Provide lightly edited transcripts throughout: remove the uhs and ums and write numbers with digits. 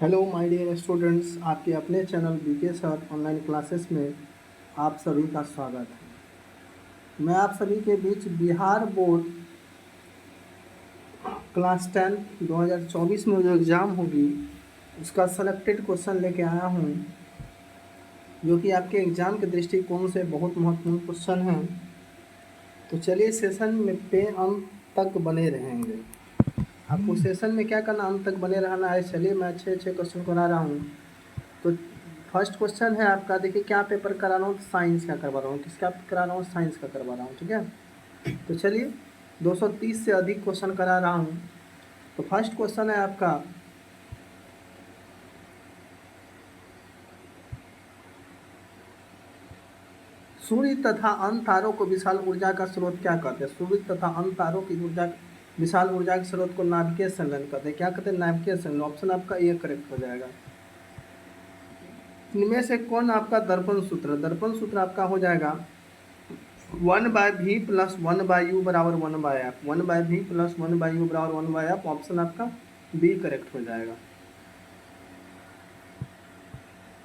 Hello my dear students, आपके अपने channel B K sir online classes में आप सभी का स्वागत है। मैं आप सभी के बीच बिहार बोर्ड क्लास 10 2024 में जो एग्ज़ाम होगी उसका सेलेक्टेड क्वेश्चन लेके आया हूँ, जो कि आपके एग्ज़ाम के दृष्टिकोण से बहुत महत्वपूर्ण क्वेश्चन है। तो चलिए सेशन में पे अंत तक बने रहेंगे। आपको सेशन में क्या करना, अंत तक बने रहना है। चलिए मैं अच्छे अच्छे क्वेश्चन करा रहा हूँ। तो फर्स्ट क्वेश्चन है आपका, देखिए क्या पेपर करा रहा हूँ, साइंस का करवा रहा हूँ। किसका करा रहा हूँ? साइंस का करवा रहा हूँ, ठीक है। तो चलिए 230 से अधिक क्वेश्चन करा रहा हूँ। तो फर्स्ट क्वेश्चन है आपका, सूर्य तथा अन्य तारों को विशाल ऊर्जा का स्रोत क्या कहते हैं? सूर्य तथा अन्य तारों की ऊर्जा, विशाल ऊर्जा के स्रोत को नाभिकीय संलयन कहते हैं। क्या कहते हैं? नाभिकीय संलयन। ऑप्शन आपका ए करेक्ट हो जाएगा। इनमें से कौन आपका दर्पण सूत्र? दर्पण सूत्र आपका हो जाएगा 1/v प्लस 1/u बराबर 1/f। 1/v प्लस 1/u बराबर 1/f। ऑप्शन आपका बी करेक्ट हो जाएगा।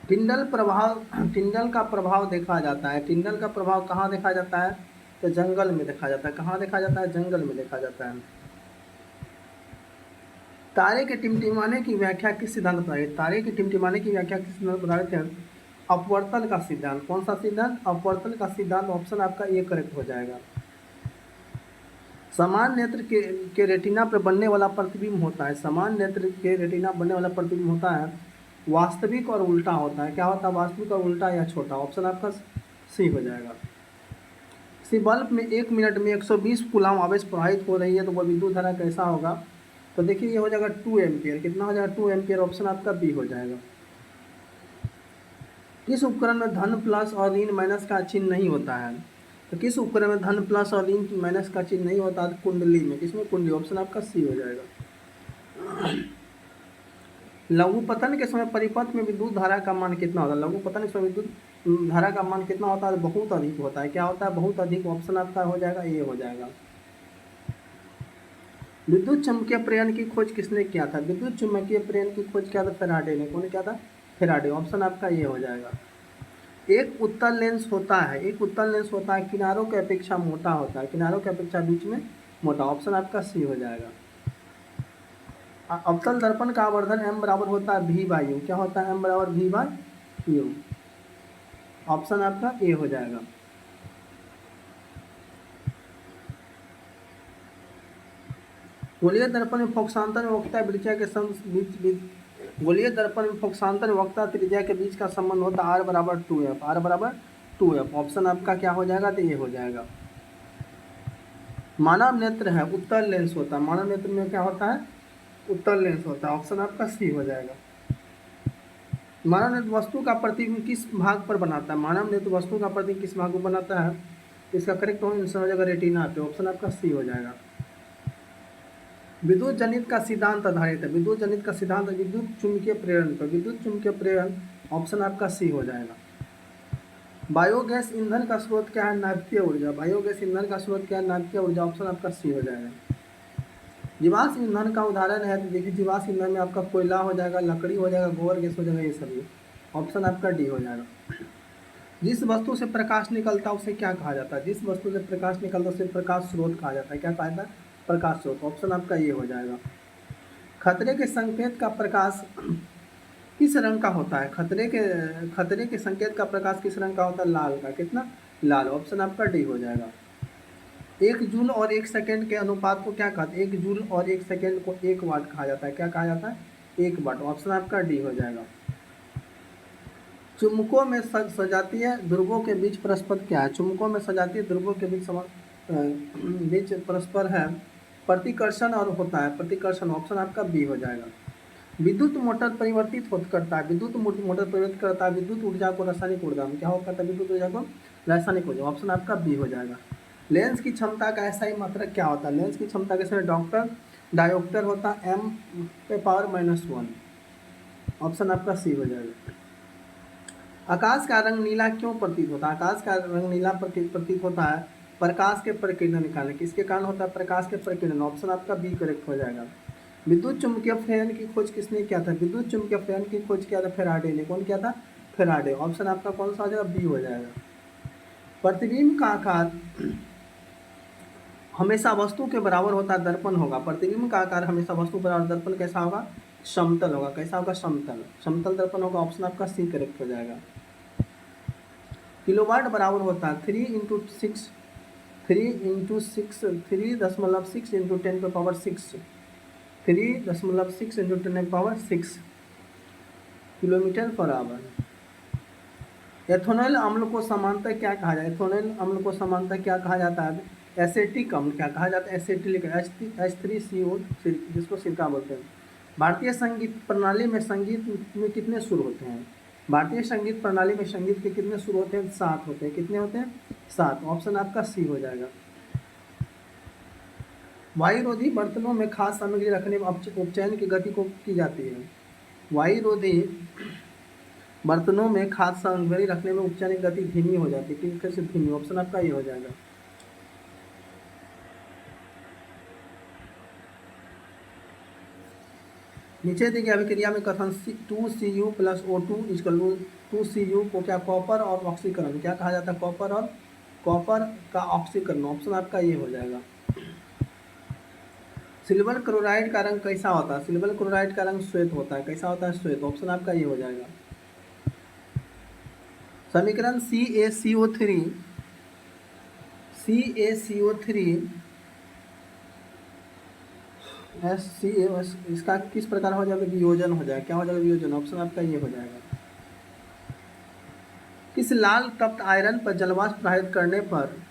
टिंडल प्रभाव, टिंडल का प्रभाव देखा जाता है। टिंडल का प्रभाव कहाँ देखा जाता है? तो जंगल में देखा जाता है। कहाँ देखा जाता है? जंगल में देखा जाता है। तारे के टिमटिमाने की व्याख्या किस सिद्धांत पर आधारित? तारे के टिमटिमाने की व्याख्या किस सिद्धांत पर आधारित है? अपवर्तन का सिद्धांत। कौन सा सिद्धांत? अपवर्तन का सिद्धांत। ऑप्शन आपका ए करेक्ट हो जाएगा। समान नेत्र के रेटिना पर बनने वाला प्रतिबिंब होता है। समान नेत्र के रेटिना बनने वाला प्रतिबिंब होता है वास्तविक और उल्टा होता है। क्या होता है? वास्तविक और उल्टा या छोटा। ऑप्शन आपका सी हो जाएगा। किसी बल्ब में 1 मिनट में 120 कूलाम आवेश प्रवाहित हो रही है तो वह विद्युत धारा कैसा होगा? तो देखिए ये हो जाएगा 2 एम्पियर। कितना हो जाएगा? 2 एम्पियर। ऑप्शन आपका बी हो जाएगा। किस उपकरण में धन प्लस और ऋण माइनस का चिन्ह नहीं होता है? तो किस उपकरण में धन प्लस और ऋण माइनस का चिन्ह नहीं होता? कुंडली में। किसमें? कुंडली। ऑप्शन आपका सी हो जाएगा। लघुपतन के समय परिपथ में विद्युत धारा का मान कितना होता है? लघुपतन के समय विद्युत धारा का मान कितना होता है? बहुत अधिक होता है। क्या होता है? बहुत अधिक। ऑप्शन आपका हो जाएगा ए हो जाएगा। विद्युत चुम्बकीय प्रेरण की खोज किसने किया था? विद्युत चुम्बकीय प्रेरण की खोज किया था फेराडे ने। कौन किया था? फेराडे। ऑप्शन आपका ये हो जाएगा। एक उत्तल लेंस होता है, एक उत्तल लेंस होता है किनारों की अपेक्षा मोटा होता है। किनारों की अपेक्षा बीच में मोटा। ऑप्शन आपका सी हो जाएगा। अवतल दर्पण का आवर्धन m बराबर होता है v/u। क्या होता है? m बराबर v/u। ऑप्शन आपका ए हो जाएगा। गोलीय दर्पण में फोकसांतर वक्रता त्रिज्या के गोलीय दर्पण में फोकसांतर वक्रता त्रिज्या के बीच का संबंध होता है r बराबर 2f। r बराबर 2f। ऑप्शन आपका क्या हो जाएगा? तो ये हो जाएगा। मानव नेत्र है, उत्तल लेंस होता है। मानव नेत्र में क्या होता है? उत्तल लेंस होता है। ऑप्शन आपका सी हो जाएगा। मानव नेत्र वस्तु का प्रतिबिंब किस भाग पर बनाता है? मानव नेत्र वस्तु का प्रतिबिंब किस भाग पर बनाता है? इसका करेक्ट आंसर हो जाएगा रेटिना पे। ऑप्शन आपका सी हो जाएगा। विद्युत जनित का सिद्धांत आधारित है। विद्युत जनित का सिद्धांत विद्युत चुम्बकीय प्रेरण पर। विद्युत चुम्बकीय प्रेरण। ऑप्शन आपका सी हो जाएगा। बायोगैस ईंधन का स्रोत क्या है? नाभिकीय ऊर्जा। बायोगैस ईंधन का स्रोत क्या है? नाभिकीय ऊर्जा। ऑप्शन आपका सी हो जाएगा। जीवाश्म ईंधन का उदाहरण है तो देखिए जीवाश्म ईंधन में आपका कोयला हो जाएगा, लकड़ी हो जाएगा, गोबर गैस हो जाएगा, ये सभी। ऑप्शन आपका डी हो जाएगा। जिस वस्तु से प्रकाश निकलता है उसे क्या कहा जाता है? जिस वस्तु से प्रकाश निकलता है उसे प्रकाश स्रोत कहा जाता है। क्या कहा जाता है? प्रकाश स्रोत। ऑप्शन आपका ये हो जाएगा। खतरे के संकेत का प्रकाश किस रंग का होता है? खतरे के संकेत का प्रकाश किस रंग का होता है? लाल का। कितना? लाल। ऑप्शन आपका डी हो जाएगा। 1 जूल और 1 सेकेंड के अनुपात को क्या कहते हैं? 1 जूल और 1 सेकेंड को 1 वाट कहा जाता है। क्या कहा जाता है? 1 वाट। ऑप्शन आपका डी हो जाएगा। चुम्बकों में सजातीय ध्रुवों के बीच परस्पर क्या है? चुम्बकों में सजातीय ध्रुवों के बीच परस्पर है प्रतिकर्षण और होता है प्रतिकर्षण। ऑप्शन आपका बी हो जाएगा। विद्युत मोटर परिवर्तित करता है। विद्युत मोटर परिवर्तित करता है विद्युत ऊर्जा को रासायनिक ऊर्जा में। क्या होता है? विद्युत ऊर्जा को रासायनिक ऊर्जा। ऑप्शन आपका बी हो जाएगा। लेंस की क्षमता का ऐसा ही मात्रक क्या होता है? लेंस की क्षमता कैसे? डॉक्टर डायोप्टर होता है m⁻⁻1। ऑप्शन आपका सी हो जाएगा। आकाश का रंग नीला क्यों प्रतीत होता है? आकाश का रंग नीला प्रतीत होता है प्रकाश के प्रकीर्णन के कारण। किसके कारण होता है? प्रकाश के प्रकीर्णन। ऑप्शन आपका बी करेक्ट हो जाएगा। विद्युत चुम्बकीय प्रेरण की खोज किसने किया था? विद्युत चुम्बकीय प्रेरण की खोज किया था फैराडे ने। कौन किया था? फैराडे। ऑप्शन आपका कौन सा हो जाएगा? बी हो जाएगा। प्रतिबिंब का आकार हमेशा वस्तु के बराबर होता है, दर्पण होगा। प्रतिबिंब का आकार हमेशा वस्तु बराबर, दर्पण कैसा होगा? समतल होगा। कैसा होगा? समतल। समतल दर्पण होगा। ऑप्शन आपका सी करेक्ट हो जाएगा। किलोवाट बराबर होता है 3 into six 3.6 into 10⁻6 3.6 into 10⁻6 kilometre per hour. Ethanol अम्ल को सामान्यतः क्या कहा जाता है? एथेनॉल अम्ल को सामान्यतः क्या कहा जाता है? एसेटिक अम्ल क्या कहा जाता है? एसेटिलिक H3CO, जिसको सिरका बोलते हैं। भारतीय संगीत प्रणाली में संगीत में कितने सुर होते हैं? भारतीय संगीत प्रणाली में संगीत के कितने सुर होते हैं? 7 होते हैं। कितने होते हैं? 7। ऑप्शन आपका सी हो जाएगा। वायुरोधी बर्तनों में खास सामग्री रखने में उपचयन की गति को की जाती है। वायुरोधी बर्तनों में खास सामग्री रखने में उपचयन की गति धीमी हो जाती है। कैसे धीमी? ऑप्शन आपका ये हो जाएगा। नीचे देखिए अभिक्रिया में कथन 2Cu + O2 = 2Cu को क्या कॉपर और ऑक्सीकरण क्या कहा जाता है? कॉपर का ऑक्सीकरण। ऑप्शन आपका ये हो जाएगा। सिल्वर क्लोराइड का रंग कैसा होता है? सिल्वर क्लोराइड का रंग श्वेत होता है। कैसा होता है? श्वेत। ऑप्शन आपका ये हो जाएगा। समीकरण CaCO3 HCl इसका किस प्रकार हो जाएगा? वियोजन हो जाएगा। क्या हो जाएगा? वियोजन। ऑप्शन आपका ये हो जाएगा। किस लाल तप्त आयरन पर जलवाष्प प्रवाहित करने पर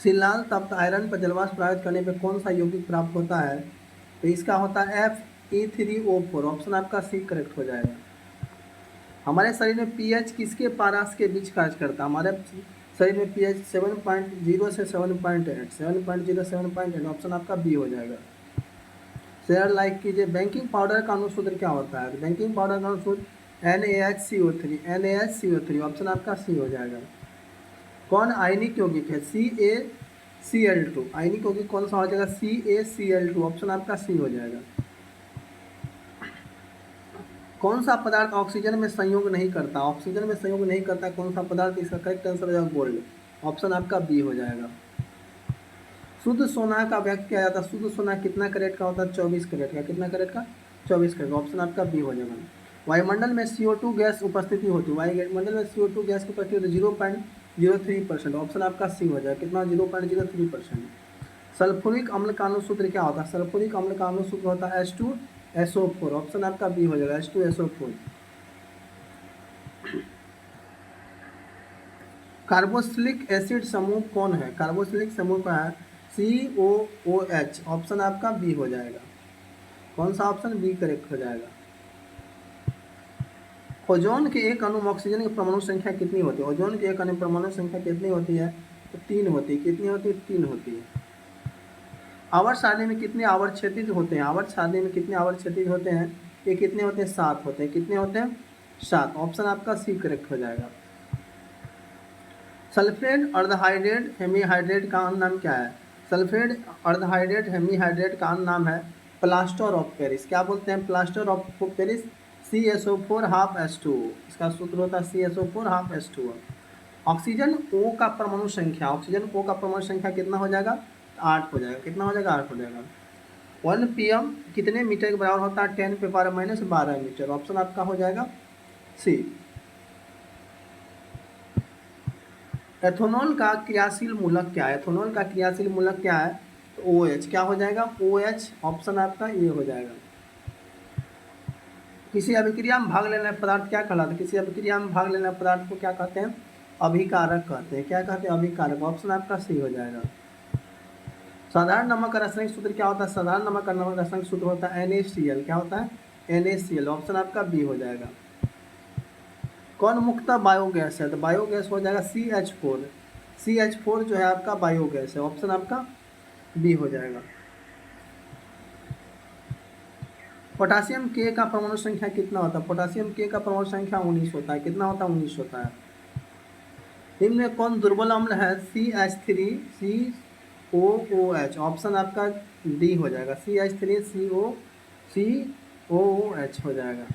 लाल तप्त आयरन पर जलवाष्प प्रवाहित करने पर कौन सा यौगिक प्राप्त होता है? तो इसका होता है Fe3O4। ऑप्शन आपका सी करेक्ट हो जाएगा। हमारे शरीर में pH किसके पारस के बीच कार्य करता है? हमारे शरीर में pH 7.0 से 7.8 7.0 7.8। ऑप्शन आपका बी हो जाएगा। शेयर लाइक कीजिए। बेकिंग पाउडर का अनुसूत्र क्या होता है? बेकिंग पाउडर का अनुसूत्र NaHCO3। ऑप्शन आपका सी हो जाएगा। कौन आयनिक यौगिक है? CaCl2। आयनिक यौगिक कौन सा हो जाएगा? CaCl2। ऑप्शन आपका सी हो जाएगा। कौन सा पदार्थ ऑक्सीजन में संयोग नहीं करता? ऑक्सीजन में संयोग नहीं करता कौन सा पदार्थ? इसका करेक्ट आंसर हो जाएगा गोल्ड। ऑप्शन आपका बी हो जाएगा। शुद्ध सोना का व्यक्त किया जाता है। शुद्ध सोना कितना कैरेट का होता है? 24 कैरेट का। कितना कैरेट का? 24 कैरेट। ऑप्शन आपका बी हो जाएगा। वायुमंडल में CO2 गैस उपस्थिति होती है। वायुमंडल में CO2 गैस की उपस्थिति 0.03%। ऑप्शन आपका सी हो जाएगा। कितना? 0.03%। सल्फ्यूरिक अम्ल का अनुसूत्र क्या होता है? सल्फ्यूरिक अम्ल का अनुसूत्र होता है H2SO4। ऑप्शन आपका बी हो जाएगा। H2SO4। कार्बोक्सिलिक एसिड समूह कौन है? कार्बोक्सिलिक समूह का है COOH। ऑप्शन आपका बी हो जाएगा। कौन सा ऑप्शन? बी करेक्ट हो जाएगा। ओजोन के एक अणु में ऑक्सीजन की परमाणु संख्या कितनी होती है? ओजोन के एक अणु परमाणु संख्या कितनी होती है? तो 3 होती है। कितनी होती है? 3 होती है। आवर्त सारणी में कितने आवर्त क्षैतिज होते हैं? आवर्त सारणी में कितने आवर्त क्षैतिज होते हैं? ये कितने होते हैं? 7 होते हैं। कितने होते हैं? 7। ऑप्शन आपका सी करेक्ट हो जाएगा। सल्फेट अर्धहाइड्रेट हेमीहाइड्रेट का अन्य नाम क्या है? सल्फेट अर्धहाइड्रेट हेमीहाइड्रेट का अन्य नाम है प्लास्टर ऑफ पेरिस। क्या बोलते हैं? Plaster of Paris. CSO4 इसका सूत्र होता है CSO4 ऑक्सीजन O का परमाणु संख्या कितना हो जाएगा? 8 हो जाएगा। कितना हो जाएगा? 8 हो जाएगा। 1 PM कितने मीटर के बराबर होता है? 10⁻⁻12 मीटर। ऑप्शन आपका हो जाएगा सी। एथेनॉल का क्रियाशील मूलक क्या है? एथेनॉल का क्रियाशील मूलक क्या है? तो OH। क्या हो जाएगा? OH। ऑप्शन आपका ये हो जाएगा। किसी अभिक्रिया में भाग लेने पदार्थ क्या कहलाता है? किसी अभिक्रिया में भाग लेने पदार्थ को क्या कहते हैं? अभिकारक कहते हैं। क्या कहते हैं? अभिकारक। ऑप्शन आपका सी हो जाएगा। साधारण नमक का रासायनिक सूत्र क्या होता है? साधारण नमक का रासायनिक सूत्र होता है NaCl। क्या होता है? NaCl। ऑप्शन आपका बी हो जाएगा। कौन मुख्यतः बायोगैस है? तो बायोगैस हो जाएगा CH4। CH4 जो है आपका बायोगैस है, ऑप्शन आपका बी हो जाएगा। पोटासियम के का परमाणु संख्या कितना होता है? पोटासियम के का परमाणु संख्या 19 होता है। कितना होता है? 19 होता है। निम्न में कौन दुर्बल अम्ल है? CH3COOH, ऑप्शन आपका डी हो जाएगा। CH3COOH हो जाएगा।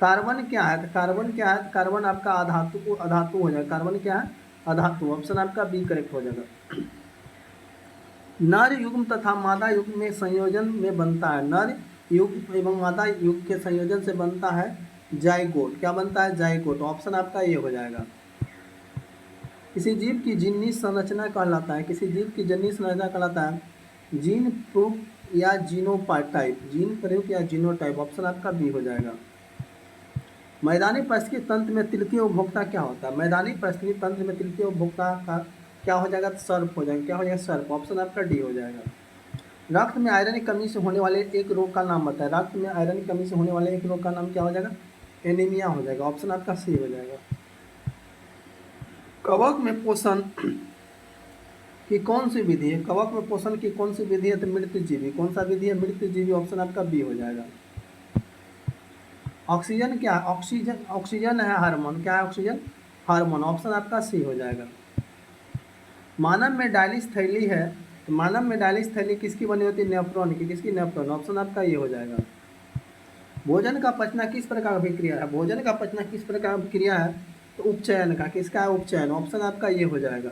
कार्बन क्या है? तो कार्बन क्या है? कार्बन आपका अधातु अधातु हो जाएगा। कार्बन क्या है? अधातु, ऑप्शन आपका बी करेक्ट हो जाएगा। नर युग्म तथा मादा युग्म में संयोजन में बनता है, नर युग्म एवं मादा युग्म के संयोजन से बनता है जाइगोट। क्या बनता है? जाइगोट, ऑप्शन आपका ये हो जाएगा। किसी जीव की जीननी संरचना कहलाता है, किसी जीव की जन्नी संरचना कहलाता है जीन प्रूफ या जीनोटाइप, जीन प्रयुक्त या जीनोटाइप, ऑप्शन आपका बी हो जाएगा। मैदानी परिस्थिति तंत्र में तृतीय उपभोक्ता क्या होता है? मैदानी परिस्थिति तंत्र में तृतीय उपभोक्ता का क्या हो जाएगा? सर्प हो जाएगा। क्या हो जाएगा? सर्प, ऑप्शन आपका डी हो जाएगा। रक्त में आयरन की कमी से होने वाले एक रोग का नाम बताए। रक्त में आयरन की कमी से होने वाले एक रोग का नाम क्या हो जाएगा? एनीमिया हो जाएगा, ऑप्शन आपका सी हो जाएगा। कवक में पोषण की कौन सी विधि है? कवक में पोषण की कौन सी विधि है? तो मृतजीवी। कौन सा विधि है? मृतजीवी, ऑप्शन आपका बी हो जाएगा। ऑक्सीजन क्या है? ऑक्सीजन है हार्मोन। क्या है? ऑक्सीजन हार्मोन, ऑप्शन आपका सी हो जाएगा। मानव में डायलिस थैली है, तो मानव में डायलिस थैली किसकी बनी होती है? नेफ्रॉन की। किसकी? नेफ्रॉन, ऑप्शन आपका ये हो जाएगा। भोजन का पचना किस प्रकार की अभिक्रिया है? भोजन का पचना किस प्रकार की अभिक्रिया है? तो उपचयन का। किसका है? उपचयन, ऑप्शन आपका ये हो जाएगा।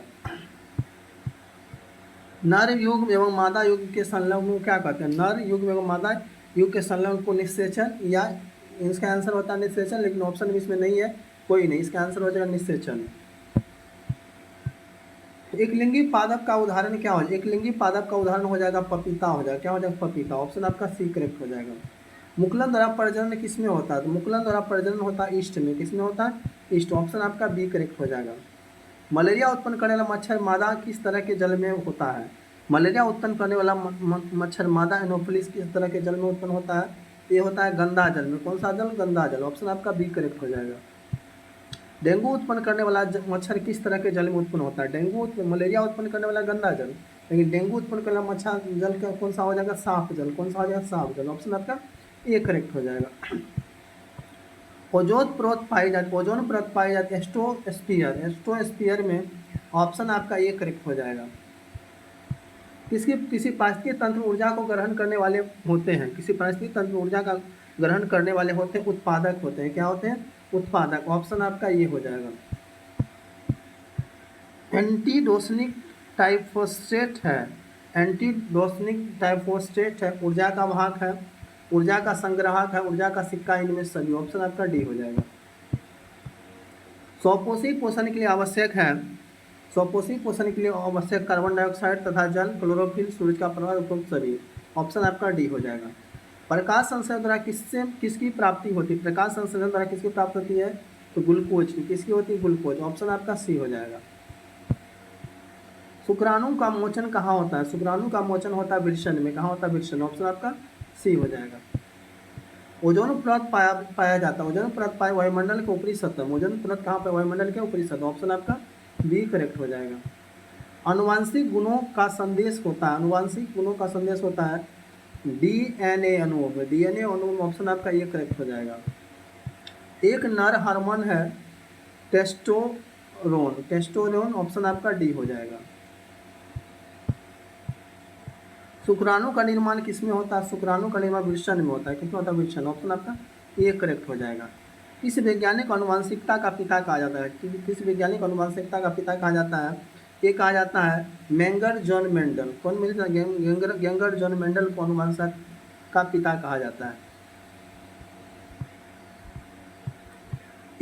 नर युग्म एवं मादा युग्म के संलग्न को क्या कहते हैं? नर युग्म एवं मादा युग्म के संलग्न को निषेचन, या इसका आंसर होता है निषेचन, लेकिन ऑप्शन भी इसमें नहीं है, कोई नहीं। इसका आंसर हो जाएगा निषेचन। एक लिंगी पादप का उदाहरण क्या हो जाएगा? एक लिंगी पादप का उदाहरण हो जाएगा पपीता हो जाएगा। क्या हो जाएगा? पपीता, ऑप्शन आपका सी करेक्ट हो जाएगा। मुकुलन द्वारा प्रजनन किस में होता है? तो मुकुलन द्वारा प्रजनन होता है ईस्ट में। किस में होता है? ईस्ट, ऑप्शन आपका बी करेक्ट हो जाएगा। मलेरिया उत्पन्न करने वाला मच्छर मादा किस तरह के जल में होता है? मलेरिया उत्पन्न करने वाला मच्छर मादा एनोफिलिस किस तरह के जल में उत्पन्न होता है? ये होता है गंदा जल में। कौन सा जल? गंदा जल, ऑप्शन आपका बी करेक्ट हो जाएगा। डेंगू उत्पन्न करने वाला मच्छर किस तरह के जल में उत्पन्न होता है? मलेरिया उत्पन्न करने वाला गंदा जल, लेकिन डेंगू उत्पन्न करने वाला मच्छर जल का कौन सा हो जाएगा? साफ जल। कौन सा हो जाएगा? साफ जल, ऑप्शन आपका ए करेक्ट हो जाएगा। ओजोन परत पाई जाती है एस्ट्रोस्फीयर में, ऑप्शन आपका ये करेक्ट हो जाएगा। किसी पारिस्थितिकी तंत्र ऊर्जा को ग्रहण करने वाले होते हैं, किसी पारिस्थितिकी तंत्र ऊर्जा का ग्रहण करने वाले होते हैं उत्पादक होते हैं। क्या होते हैं? उत्पादक, ऑप्शन आपका ये हो जाएगा। एंटीडोसनिक टाइफोस्फेट है, एंटीडोसनिक टाइफोस्फेट है, ऊर्जा का वाहक है, ऊर्जा का संग्राहक है, ऊर्जा का सिक्का, इनमें सभी, ऑप्शन आपका डी हो जाएगा। स्वपोषी पोषण के लिए आवश्यक है, स्वपोषी पोषण के लिए आवश्यक कार्बन डाइऑक्साइड तथा जल, क्लोरोफिल, सूरज का प्रकाश, उपरोक्त सभी, ऑप्शन आपका डी हो जाएगा। प्रकाश संश्लेषण द्वारा किसकी प्राप्ति होती है? प्रकाश संश्लेषण द्वारा किसकी प्राप्ति होती है? तो ग्लूकोज की। किसकी होती है? ग्लूकोज, ऑप्शन आपका सी हो जाएगा। शुक्राणु का मोचन कहाँ होता है? शुक्राणु का मोचन होता है वृषण में। कहाँ होता है? वृषण, ऑप्शन आपका सी हो जाएगा। ओजोन परत पाया जाता है, ओजोन परत पाए वायुमंडल के ऊपरी सतह में। ओजोन परत कहाँ पे? वायुमंडल के ऊपरी सतह, ऑप्शन आपका बी करेक्ट हो जाएगा। आनुवांशिक गुणों का संदेश होता है, आनुवांशिक गुणों का संदेश होता है डीएनए अणुओं में। डीएनए अणुओं में, ऑप्शन आपका ये करेक्ट हो जाएगा। एक नर हार्मोन है टेस्टोस्टेरोन, टेस्टोस्टेरोन, ऑप्शन आपका डी हो जाएगा। शुक्राणु का निर्माण किसमें होता है? शुक्राणु का निर्माण वृषण में होता है। किसमें होता है? वृषण, ऑप्शन आपका ये करेक्ट हो जाएगा। किस वैज्ञानिक आनुवांशिकता का पिता कहा जाता है? किस वैज्ञानिक आनुवांशिकता का पिता कहा जाता है? ये कहा जाता है मेंगर जॉन मेंडल। कौन मिलता है? गेंगर जॉन मेंडल को आनुवांशिक का पिता कहा जाता है।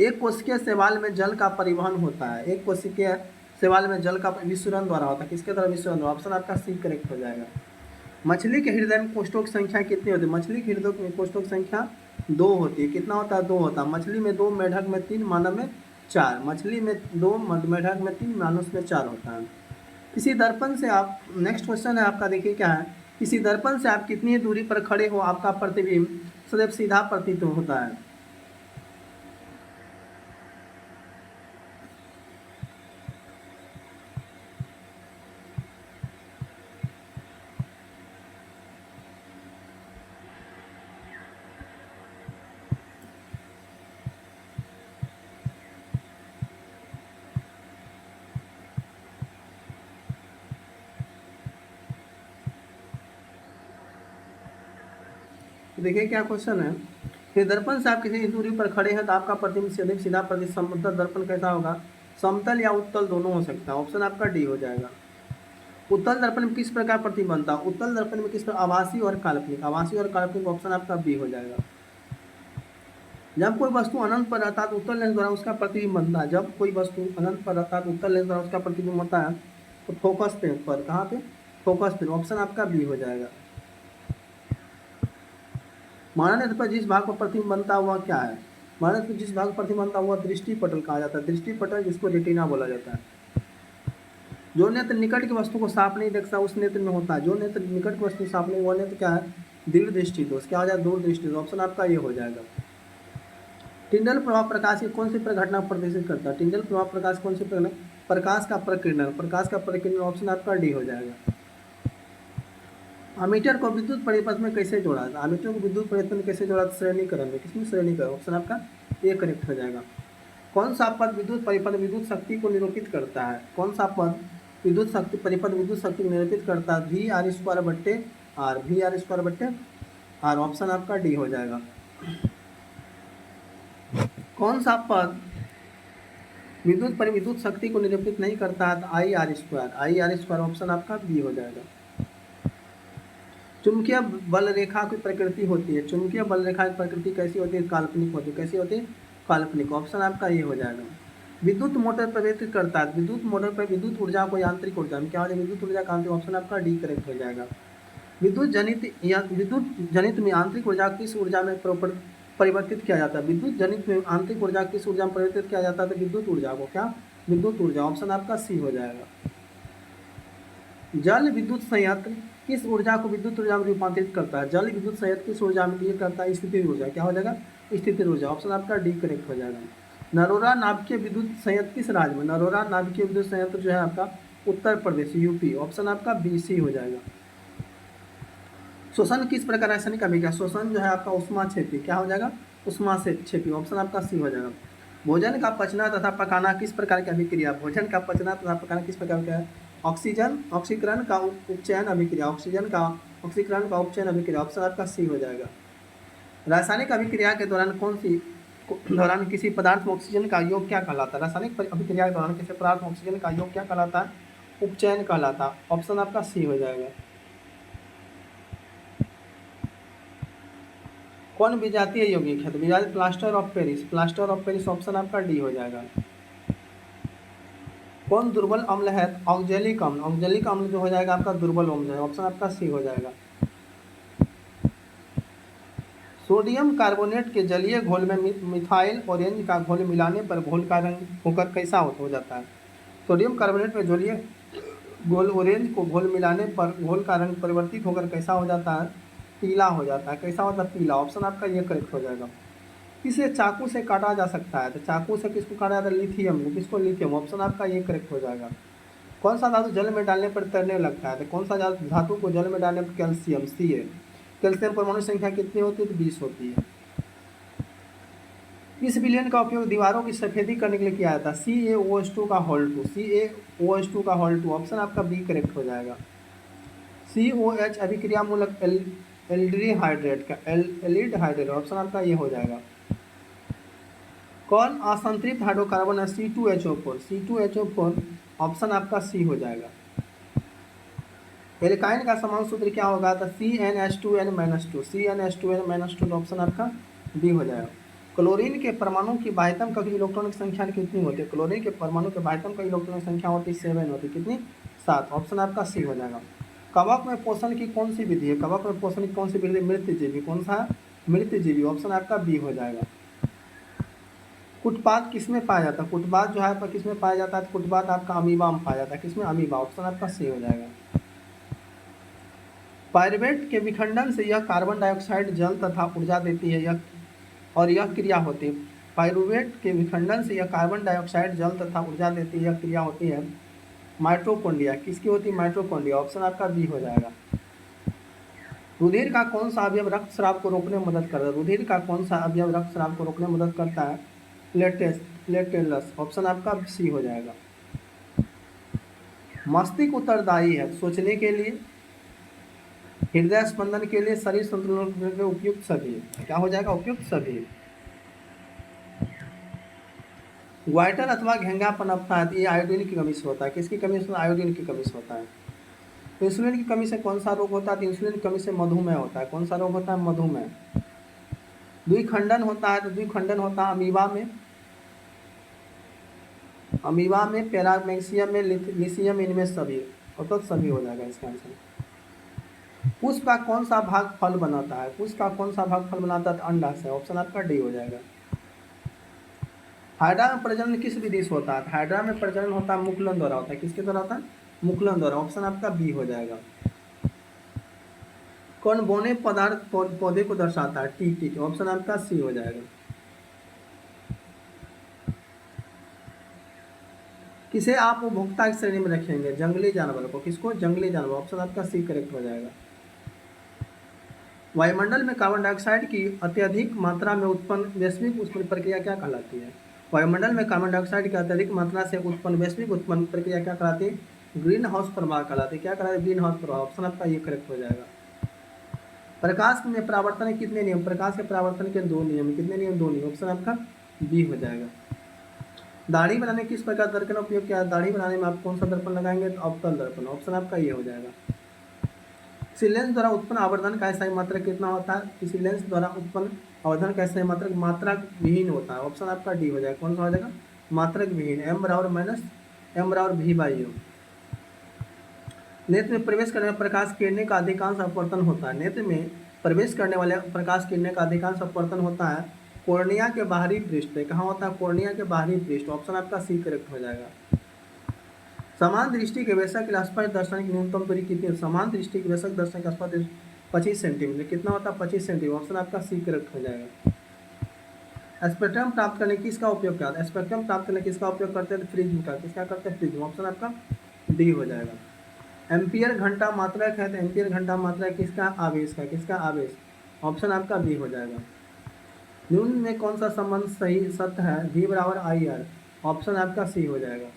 एक कोशिकीय शैवाल में जल का परिवहन होता है, एक कोशिकीय शैवाल में जल का विसुरण द्वारा होता है। किसके द्वारा? विसुरण द्वारा, ऑप्शन आपका सी करेक्ट हो जाएगा। मछली के हृदय में कोष्ठों की संख्या कितनी होती है? मछली के हृदय में कोष्ठों की संख्या 2 होती है। कितना होता है? 2 होता है। मछली में 2, मेढक में 3, मानव में 4। मछली में 2, मेढक में 3, मानव में 4 होता है। किसी दर्पण से आप, नेक्स्ट क्वेश्चन है आपका, देखिए क्या है। किसी दर्पण से आप कितनी दूरी पर खड़े हो आपका प्रतिबिंब सदैव सीधा प्रतीत होता है? देखिए क्या क्वेश्चन है कि दर्पण से आप किसी दूरी पर खड़े हैं तो आपका प्रतिबिंब सीधा समतल दर्पण कैसा होगा, समतल या उत्तल दोनों हो सकता है। ऑप्शन आपका डी हो जाएगा। उत्तल दर्पण में किस प्रकार प्रतिबिंब बनता है, उत्तल दर्पण में किस प्रकार, आभासी और काल्पनिक, आभासी और काल्पनिक, ऑप्शन आपका बी हो जाएगा। जब कोई वस्तु अनंत पर रहता है तो उत्तल लेंस द्वारा उसका प्रतिबिंब बनता है। जब कोई वस्तु अनंत पर रहता है तो उत्तल लेंस द्वारा उसका प्रतिबिंब होता है तो फोकस पे पर, कहाँ पे, फोकस पे, ऑप्शन आपका बी हो जाएगा। मानव पर जिस भाग पर प्रतिबिंब बनता हुआ क्या है, मानव पर जिस भाग पर प्रतिबिंब बनता हुआ दृष्टि पटल कहा जाता है। दृष्टि पटल जिसको रेटिना बोला जाता है। जो नेत्र निकट की वस्तु को साफ नहीं देखता उस नेत्र में होता है। जो नेत्र निकट की वस्तु साफ नहीं, वो नेत्र क्या है, दृढ़ दृष्टि दोष, क्या हो जाएगा, दूर दृष्टि दोष, ऑप्शन आपका ये हो जाएगा। टिंडल प्रभाव प्रकाश की कौन सी घटना प्रदर्शित करता है, टिंडल प्रभाव प्रकाश कौन सी प्रकाश का प्रकीर्णन, प्रकाश का प्रकीर्णन, ऑप्शन आपका डी हो जाएगा। अमीटर को विद्युत परिपथ में कैसे जोड़ा था, अमीटर को विद्युत परिपथ में कैसे जोड़ा, श्रेणीकरण में, किसमें श्रेणीकरण, ऑप्शन आपका ए करेक्ट हो जाएगा। कौन सा पद विद्युत परिपथ विद्युत शक्ति को निरूपित करता है, कौन सा पद विद्युत शक्ति परिपथ विद्युत शक्ति को निरूपित करता है, वी आर स्क्वायर बट्टे आर, वी आर स्क्वायर बट्टे आर, ऑप्शन आपका डी हो जाएगा। कौन सा पद विद्युत शक्ति को निरूपित नहीं करता है, I R square, I R square, option आपका बी हो जाएगा। चुंबकीय बल रेखा की प्रकृति होती है, चुंबकीय बल रेखा की प्रकृति कैसी होती है, काल्पनिक होती है, कैसी होती है, काल्पनिक, ऑप्शन आपका ये हो जाएगा। विद्युत मोटर प्रवर्तित करता है, विद्युत मोटर पर विद्युत ऊर्जा को यांत्रिक ऊर्जा में क्या हो जाएगा, विद्युत ऊर्जा का, ऑप्शन आपका डी करेक्ट हो जाएगा। विद्युत जनित में आंतरिक ऊर्जा किस ऊर्जा में परिवर्तित किया जाता है, विद्युत जनित में आंतरिक ऊर्जा किस ऊर्जा में परिवर्तित किया जाता है, तो विद्युत ऊर्जा को, क्या, विद्युत ऊर्जा, ऑप्शन आपका सी हो जाएगा। जल विद्युत संयंत्र किस ऊर्जा को विद्युत ऊर्जा में रूपांतरित करता है, जल विद्युत संयंत्र किस ऊर्जा में ये करता है, स्थितिज ऊर्जा, क्या हो जाएगा, स्थितिज ऊर्जा, ऑप्शन आपका डी करेक्ट हो जाएगा। नरोरा नाभिकीय विद्युत संयंत्र किस राज्य में, नरोरा नाभिकीय विद्युत संयंत्र जो है आपका उत्तर प्रदेश, यूपी, ऑप्शन आपका बी सी हो जाएगा। शोषण किस प्रकार रासायनिक अभिक्रिया, शोषण जो है आपका उष्मा क्षेपी, क्या हो जाएगा, उष्मा से क्षेपी, ऑप्शन आपका सी हो जाएगा। भोजन का पचना तथा पकाना किस प्रकार की अभिक्रिया, भोजन का पचना तथा पकाना किस प्रकार का है, ऑक्सीकरण का उपचयन अभिक्रिया, ऑक्सीकरण का उपचयन अभिक्रिया, ऑप्शन आपका सी हो जाएगा। रासायनिक अभिक्रिया के दौरान किसी पदार्थ में ऑक्सीजन का योग क्या कहलाता है, रासायनिक अभिक्रिया के दौरान किसी पदार्थ में ऑक्सीजन का योग क्या कहलाता है, उपचयन कहलाता है, ऑप्शन आपका सी हो जाएगा। कौन विजातीय यौगिक है, तो विजातीय प्लास्टर ऑफ पेरिस, ऑप्शन आपका डी हो जाएगा। कौन दुर्बल अम्ल है, ऑक्जेलिक अम्ल जो हो जाएगा आपका दुर्बल अम्ल है, ऑप्शन आपका सी हो जाएगा। सोडियम कार्बोनेट के जलीय घोल में मिथाइल ऑरेंज का घोल मिलाने पर घोल का रंग होकर कैसा हो जाता है, सोडियम कार्बोनेट में जलीय घोल ऑरेंज को घोल मिलाने पर घोल का रंग परिवर्तित होकर कैसा हो जाता है, पीला हो जाता है, कैसा होता है, पीला, ऑप्शन आपका ये करेक्ट हो जाएगा। इसे चाकू से काटा जा सकता है, तो चाकू से किसको काटा जाता है, लिथियम, किसको, लिथियम, ऑप्शन आपका ये करेक्ट हो जाएगा। कौन सा धातु जल में डालने पर तैरने लगता है, तो कौन सा धातु को जल में डालने पर, कैल्शियम, सी है। कैल्शियम परमाणु संख्या कितनी होती है, तो 20 होती है। इस विलयन का उपयोग दीवारों की सफेदी करने के लिए किया जाता है, CaOH2 का होल 2, CaOH2 का होल 2, ऑप्शन आपका बी करेक्ट हो जाएगा। COH अभिक्रिया मूलक एल्डिहाइड्रेट का, एलिड हाइड्रेट, ऑप्शन आपका ये हो जाएगा। कौन असंतृप्त हाइड्रोकार्बन है, C2HO4, ऑप्शन आपका सी हो जाएगा। एल्काइन का समान सूत्र क्या होगा, तो CnH2n-2, ऑप्शन आपका डी हो जाएगा। क्लोरीन के परमाणु की बाह्यतम कक्षीय इलेक्ट्रॉन की संख्या कितनी होती है, क्लोरीन के परमाणु के बाह्यतम कक्षीय इलेक्ट्रॉन की संख्या होती है 7 होती है, कितनी, 7, ऑप्शन आपका सी हो जाएगा। कवक में पोषण की कौन सी विधि है, कवक में पोषण की कौन सी विधि, मृतजीवी, कौन सा, मृतजीवी, ऑप्शन आपका बी हो जाएगा। कुटपाद किसमें पाया जाता है, कुटपाद जो है किसमें पाया जाता है, कुटपाद आपका अमीबा में पाया जाता है, किसमें, अमीबा, ऑप्शन आपका सी हो जाएगा। पायरुवेट के विखंडन से यह कार्बन डाइऑक्साइड जल तथा ऊर्जा देती है, यह क्रिया होती है, पायरुवेट के विखंडन से यह कार्बन डाइऑक्साइड जल तथा ऊर्जा देती है, यह क्रिया होती है माइटोकॉन्ड्रिया, किसकी होती है, माइटोकॉन्ड्रिया, ऑप्शन आपका बी हो जाएगा। रुधिर का कौन सा अवयव रक्तस्राव को रोकने में मदद करता है, रुधिर का कौन सा अवयव रक्तस्राव को रोकने में मदद करता है, प्लेटलेट्स, ऑप्शन आपका सी हो जाएगा। मस्तिष्क उत्तरदायी है सोचने के लिए, हृदय स्पंदन के लिए, शरीर संतुलन के लिए उपयुक्त सभी। क्या हो जाएगा? उपयुक्त सभी। ग्वाइटर अथवा घेंगा पनपता है तो ये आयोडीन की कमी से होता है। किसकी कमी से? आयोडीन की कमी से होता है। तो इंसुलिन की कमी से कौन सा रोग होता है? तो इंसुलिन की कमी से मधुमेह होता है। कौन सा रोग होता है? मधुमेह। द्विखंडन होता है तो द्विखंडन होता है अमीबा में, अमीबा में, पैरामेक्सियम में, लिसियम, इनमें सभी, और तो सभी हो जाएगा इसका आंसर। पुष्प का कौन सा भाग फल बनाता है? पुष्प का कौन सा भाग फल बनाता है? तो अंडा से। ऑप्शन आपका डी हो जाएगा। हाइड्रा में प्रजनन किस विधि से होता है? हाइड्रा में प्रजनन होता है मुकुलन द्वारा होता है। किसके द्वारा होता है? मुकुलन द्वारा। ऑप्शन आपका बी हो जाएगा। कौन बोने पदार्थ पौधे को दर्शाता है? टी। ऑप्शन आपका सी हो जाएगा। किसे आप उपभोक्ता की श्रेणी में रखेंगे? जंगली जानवर को। किसको? जंगली जानवर। ऑप्शन आपका सी करेक्ट हो जाएगा। वायुमंडल में कार्बन डाइऑक्साइड की अत्यधिक मात्रा में उत्पन्न वैश्विक उत्पन्न प्रक्रिया क्या कहलाती है? वायुमंडल में कार्बन डाइऑक्साइड की अत्यधिक मात्रा से उत्पन्न वैश्विक उत्पन्न प्रक्रिया क्या कहलाती है? ग्रीन हाउस प्रभाव कहलाती है। क्या कहलाती है? ग्रीन हाउस प्रभाव। ऑप्शन आपका ये करेक्ट हो जाएगा। प्रकाश में परावर्तन के कितने नियम? प्रकाश के परावर्तन के 2 नियम। कितने नियम? 2 नियम। ऑप्शन आपका बी हो जाएगा। दाढ़ी बनाने किस प्रकार दर्पण का उपयोग किया है? दाढ़ी बनाने में आप कौन सा दर्पण लगाएंगे? तो अवतल दर्पण। ऑप्शन आपका ये हो जाएगा। किसी लेंस द्वारा उत्पन्न आवर्धन का स्थायी मात्रक कितना होता है? किसी लेंस द्वारा उत्पन्न आवर्धन का स्थायी मात्रक मात्रक विहीन होता है। ऑप्शन आपका डी हो जाएगा। कौन सा हो जाएगा? मात्रक विहीन। m बराबर माइनस m बराबर v बाई u। नेत्र में प्रवेश करने वाले प्रकाश किरणें का अधिकांश अपवर्तन होता है। नेत्र में प्रवेश करने वाले प्रकाश किरणें का अधिकांश अपवर्तन होता है कोर्निया के बाहरी पृष्ठ पे। कहाँ होता है? कोर्निया के बाहरी पृष्ठ। ऑप्शन आपका सी करेक्ट हो जाएगा। समान दृष्टि के वयस्क के स्पर्श दर्शन की न्यूनतम दूरी कितनी है? समान दृष्टि के वयस्क दर्शन का स्पर्श 25 सेंटीमीटर। कितना होता है? 25 सेंटीमीटर। ऑप्शन आपका सी करेक्ट हो जाएगा। स्पेक्ट्रम प्राप्त करने किसका उपयोग किया? स्पेक्ट्रम प्राप्त करने किसका उपयोग करते हैं? फ्रिज का। किसका करते हैं? फ्रिज। ऑप्शन आपका डी हो जाएगा। एम्पियर घंटा मात्रक है तो एम्पियर घंटा मात्रक किसका? आवेश का। किसका? आवेश। ऑप्शन आपका बी हो जाएगा। न्यून में कौन सा संबंध सही सत्य है? v बराबर आई आर। ऑप्शन आपका सी हो जाएगा।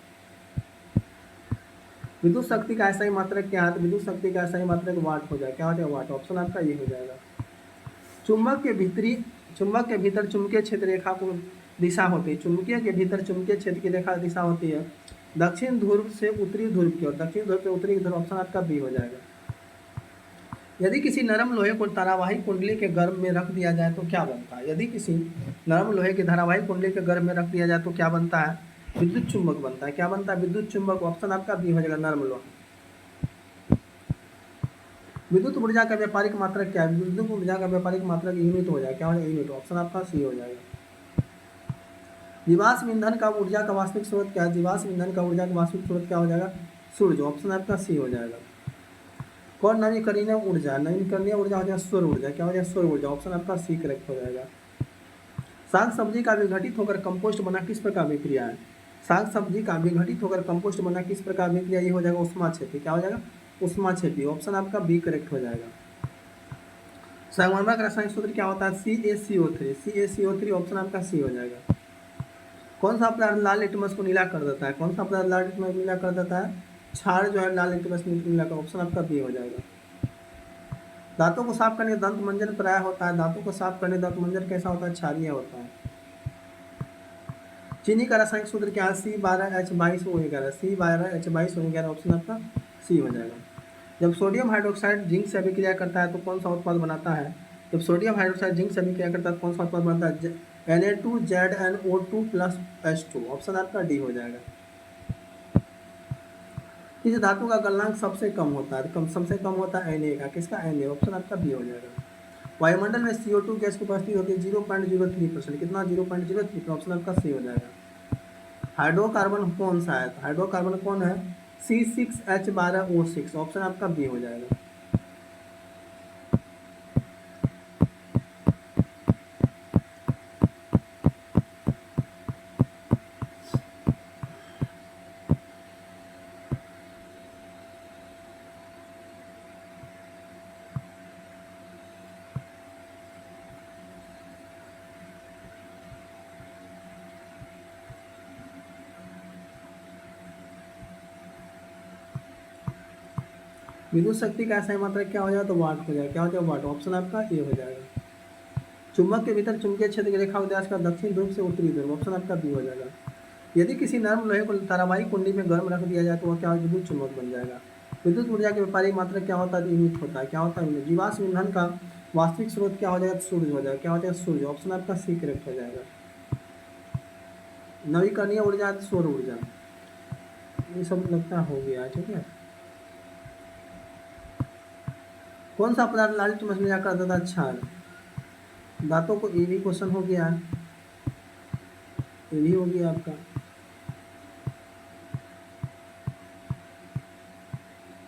विद्युत शक्ति का ऐसा ही मात्रक क्या है? तो विद्युत शक्ति का ऐसा ही मात्रक वाट हो जाएगा। क्या हो जाएगा? वाट। ऑप्शन आपका ये हो जाएगा। चुंबक के भीतर चुंबकीय क्षेत्र रेखा को दिशा होती है। चुंबकीय के भीतर चुंबकीय क्षेत्र की रेखा दिशा होती है दक्षिण ध्रुव से उत्तरी ध्रुव की ओर। दक्षिण ध्रुव से उत्तरी ध्रुव। ऑप्शन आपका बी हो जाएगा। यदि किसी नरम लोहे को धारावाहिक कुंडली के गर्भ में रख दिया जाए तो क्या बनता है? यदि किसी नरम लोहे के धारावाहिक कुंडली के गर्भ में रख दिया जाए तो क्या बनता है? विद्युत चुंबक बनता है। क्या बनता है? विद्युत चुंबक। ऑप्शन आपका बी हो जाएगा। नरम लोहा। विद्युत ऊर्जा का व्यापारिक मात्रक क्या है? विद्युत ऊर्जा का व्यापारिक मात्रक यूनिट हो जाएगा। क्या हो जाएगा? यूनिट। ऑप्शन आपका सी हो जाएगा। जीवाश्म ईंधन का ऊर्जा का वास्तविक स्रोत क्या है? जीवाश्म ईंधन का ऊर्जा का वास्तविक स्रोत क्या हो जाएगा? सूर्य। ऑप्शन आपका सी हो जाएगा। कौन नवीकरणीय ऊर्जा? नवीकरणीय ऊर्जा हो जाएगा सौर ऊर्जा। क्या हो जाएगा? सौर ऊर्जा। ऑप्शन आपका सी करेक्ट हो जाएगा। साग सब्जी का विघटित होकर कंपोस्ट बना किस प्रकार विक्रिया है? साग सब्जी का विघटित होकर कंपोस्ट बना किस प्रकार विक्रिया? ये हो जाएगा ऊष्माक्षेपी। क्या हो जाएगा? ऊष्माक्षेपी। ऑप्शन आपका बी करेक्ट हो जाएगा। संगमरमर का रासायनिक सूत्र क्या होता है? CaCO3। CaCO3। ऑप्शन आपका सी हो जाएगा। कौन सा पदार्थ लाल लिटमस को नीला कर देता है? कौन सा पदार्थ लाल लिटमस को नीला कर देता है? क्षार जो है लाल लिटमस नीला का। ऑप्शन आपका बी हो जाएगा। दांतों को साफ करने दंत मंजन प्राय होता है। दांतों को साफ करने दंत मंजन कैसा होता है? क्षारीय होता है। चीनी का रासायनिक सूत्र क्या है? C12H22O11। C12H22O11। ऑप्शन आपका सी हो जाएगा। जब सोडियम हाइड्रोक्साइड जिंक से अभिक्रिया करता है तो कौन सा उत्पाद बनाता है? जब सोडियम हाइड्रोक्साइड जिंक से अभिक्रिया करता है तो कौन सा उत्पाद बनता है? Na2ZnO2+H2। ऑप्शन आपका डी हो जाएगा। किस धातु का गलनांक सबसे कम होता है? सबसे कम होता है Na का। किसका? Na। ऑप्शन आपका बी हो जाएगा। वायुमंडल में CO2 गैस की उपस्थिति होती है 0.03%। कितना? 0.03। ऑप्शन आपका सी हो जाएगा। हाइड्रोकार्बन कौन सा है? हाइड्रोकार्बन कौन है? C6H12O6। ऑप्शन आपका बी हो जाएगा। विद्युत शक्ति का ऐसा मात्रक क्या हो जाएगा, तो वाट हो जाएगा। क्या हो जाएगा, वाट। ऑप्शन आपका ए हो जाएगा। चुंबक के भीतर चुंबकीय क्षेत्र की रेखा उद्यास का दक्षिण ध्रुव से उत्तरी ध्रुव, ऑप्शन आपका बी हो जाएगा। यदि किसी नर्म लोहे को धारावाहिक कुंडी में गर्म रख दिया जाए तो वह क्या हो, विद्युत चुंबक बन जाएगा। विद्युत ऊर्जा की व्यापारिक मात्रा क्या होता है, यूनिट होता है। क्या होता है, यूनिट। जीवाश्म ईंधन का वास्तविक स्रोत क्या हो जाएगा, सूर्य हो जाएगा। क्या हो जाएगा, सूर्य। ऑप्शन आपका सी करेक्ट हो जाएगा। नवीकरणीय ऊर्जा, सौर ऊर्जा, ये सब लगता हो गया। ठीक है। कौन सा पदार्थ लाल चम्मच में जाकर आता था, क्षार। दांतों को, ये भी क्वेश्चन हो गया, ये भी हो गया आपका।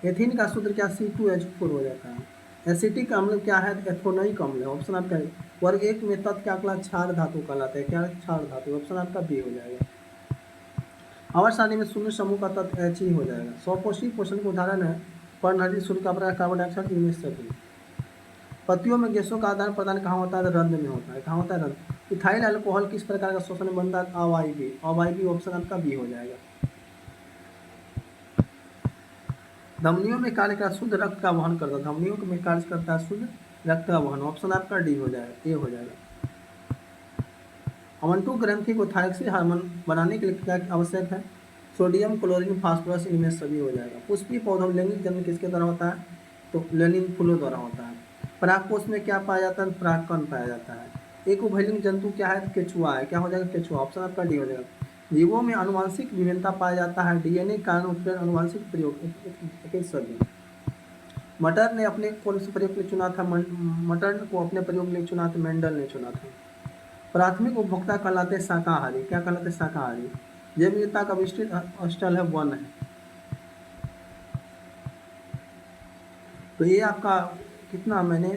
एथीन का सूत्र क्या, C2H4 हो जाता है। एसिटिक अम्ल क्या है, एथोनोइक अम्ल है। ऑप्शन आपका वर्ग एक में तत्व क्या कहलाता है, क्षार धातु कहलाता है। क्या, क्षार धातु। ऑप्शन आपका बी हो जाएगा। आवर्त सारणी में शून्य समूह का तत्व H ही हो जाएगा। स्वपोषी पोषण का उदाहरण है पर्णहरित सूर्य का प्रकाश, कार्बन डाइऑक्साइड, इनमें सभी। पत्तियों में गैसों का आदान प्रदान कहाँ होता है, रंध्र में होता है। कहाँ होता है, रंध्र। इथाइल अल्कोहल किस प्रकार का शोषण में बनता है, अवायवीय। अवायवीय, ऑप्शन आपका बी हो जाएगा। धमनियों में कार्य का शुद्ध रक्त का वहन करता है। धमनियों में कार्य करता है शुद्ध रक्त का वहन, ऑप्शन आपका डी हो जाएगा, ए हो जाएगा। अवंटू ग्रंथि को थायरॉक्सिड हार्मोन बनाने के लिए क्या आवश्यक है, सोडियम, क्लोरीन, फास्फोरस, इनमें सभी हो जाएगा। पुष्पीय पौधों में लैंगिक जन्म किसके द्वारा होता है, तो लेनिन फूलों द्वारा होता है। परागकोश में क्या पाया जाता है, परागकण पाया जाता है। एक उभयलिंग जंतु क्या है, केचुआ है। क्या हो जाएगा, केचुआ। ऑप्शन आपका डी हो जाएगा। जीवों में अनुवांशिक विभिन्नता पाया जाता है, डीएनए कारण उत्प्रेरण, अनुवांशिक प्रयोग, सभी। मटर ने अपने कौन से प्रयोग के लिए चुना था, मटर को अपने प्रयोग के लिए चुना था, मेंडल ने चुना था। प्राथमिक उपभोक्ता कहलाते हैं शाकाहारी। क्या कहलाते हैं, शाकाहारी। जैव विविधता का विस्तृत स्थल है वन है। तो ये आपका कितना, मैंने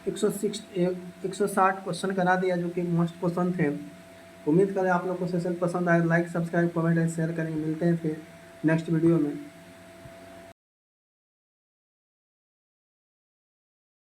160 क्वेश्चन करा दिया जो कि मोस्ट क्वेश्चन थे। उम्मीद करें आप लोग को सेशन पसंद आए। Like, subscribe, comment and share करेंगे। मिलते हैं फिर नेक्स्ट वीडियो में।